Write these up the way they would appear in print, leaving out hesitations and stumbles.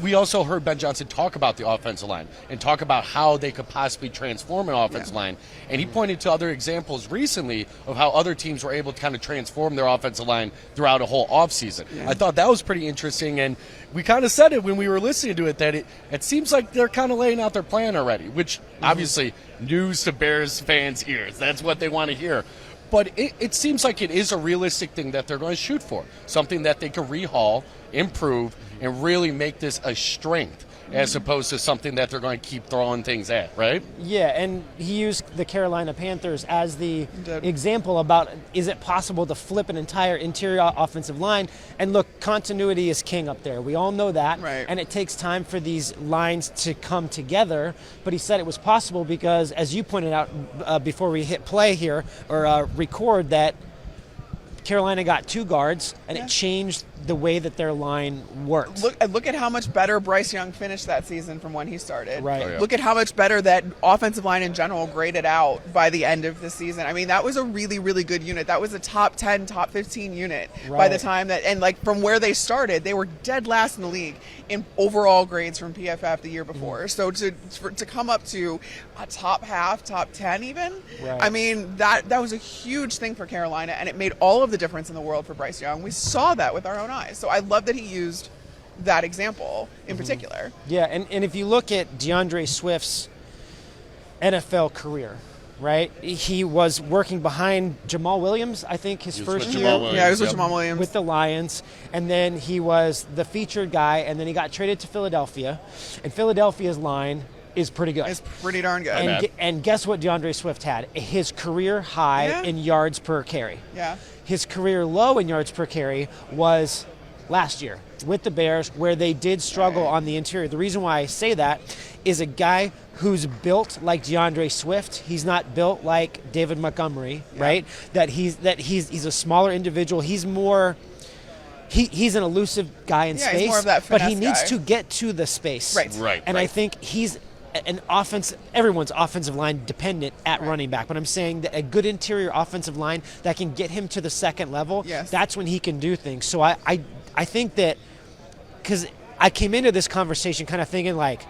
We also heard Ben Johnson talk about the offensive line and talk about how they could possibly transform an offensive line. And he pointed to other examples recently of how other teams were able to kind of transform their offensive line throughout a whole offseason. I thought that was pretty interesting. And we kind of said it when we were listening to it, that it seems like they're kind of laying out their plan already, which obviously news to Bears fans' ears. That's what they want to hear. But it seems like it is a realistic thing that they're going to shoot for, something that they can rehaul, improve, and really make this a strength as opposed to something that they're going to keep throwing things at, right? Yeah, and he used the Carolina Panthers as the example about, is it possible to flip an entire interior offensive line? And look, continuity is king up there. We all know that. Right. And it takes time for these lines to come together. But he said it was possible because, as you pointed out before we hit play here, or record, that Carolina got 2 guards, and it changed the way that their line worked. Look at how much better Bryce Young finished that season from when he started. Right. Oh, yeah. Look at how much better that offensive line in general graded out by the end of the season. I mean, that was a really, really good unit. That was a top 10, top 15 unit by the time that, and like from where they started, they were dead last in the league in overall grades from PFF the year before. So to come up to a top half, top 10 even, I mean, that was a huge thing for Carolina, and it made all of the difference in the world for Bryce Young. We saw that with our own eyes. So I love that he used that example in particular. Yeah, and if you look at DeAndre Swift's NFL career, right? He was working behind Jamal Williams, I think, his first year. Yeah, he was with Jamal Williams. With the Lions. And then he was the featured guy, and then he got traded to Philadelphia. And Philadelphia's line is pretty good. It's pretty darn good. And guess what DeAndre Swift had? His career high in yards per carry. Yeah. His career low in yards per carry was last year with the Bears, where they did struggle on the interior. The reason why I say that is a guy who's built like DeAndre Swift. He's not built like David Montgomery, right? That he's a smaller individual. He's more. He's an elusive guy in space, he's more of that but he finesse needs guy. to get to the space. Right. And I think he's an offense. Everyone's offensive line dependent at running back, but I'm saying that a good interior offensive line that can get him to the second level, that's when he can do things. So I think that, because I came into this conversation kind of thinking like,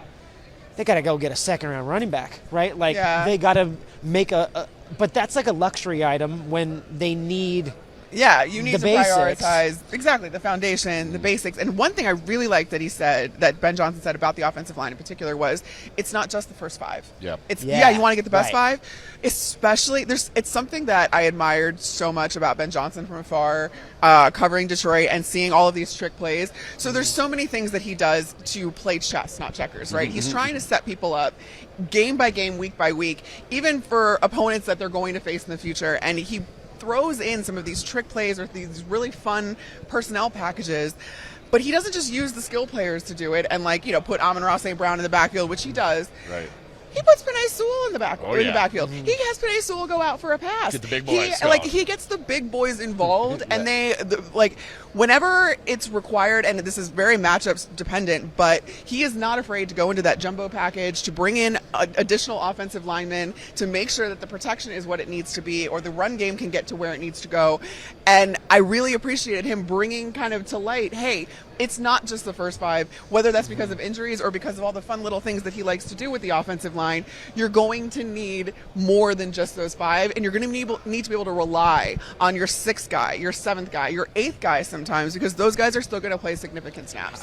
they got to go get a second-round running back, right? Like they got to make but that's like a luxury item when they need. Yeah, you need to basics. prioritize exactly the foundation, the basics. And one thing I really like that he said, that Ben Johnson said about the offensive line in particular, was it's not just the first 5. Yeah. It's you want to get the best 5. Especially it's something that I admired so much about Ben Johnson from afar, covering Detroit and seeing all of these trick plays. So there's so many things that he does to play chess, not checkers, right? He's trying to set people up game by game, week by week, even for opponents that they're going to face in the future. And he throws in some of these trick plays or these really fun personnel packages, but he doesn't just use the skill players to do it and put Amon-Ra St. Brown in the backfield, which he does. Right. He puts Penei Sewell in the backfield. He has Penei Sewell go out for a pass. Get the big boys. He gets the big boys involved, and whenever it's required, and this is very matchups dependent, but he is not afraid to go into that jumbo package, to bring in additional offensive linemen, to make sure that the protection is what it needs to be, or the run game can get to where it needs to go. And I really appreciated him bringing kind of to light, hey, it's not just the first 5, whether that's because of injuries or because of all the fun little things that he likes to do with the offensive line. You're going to need more than just those 5, and you're going to need to be able to rely on your 6th guy, your 7th guy, your 8th guy sometimes, because those guys are still going to play significant snaps.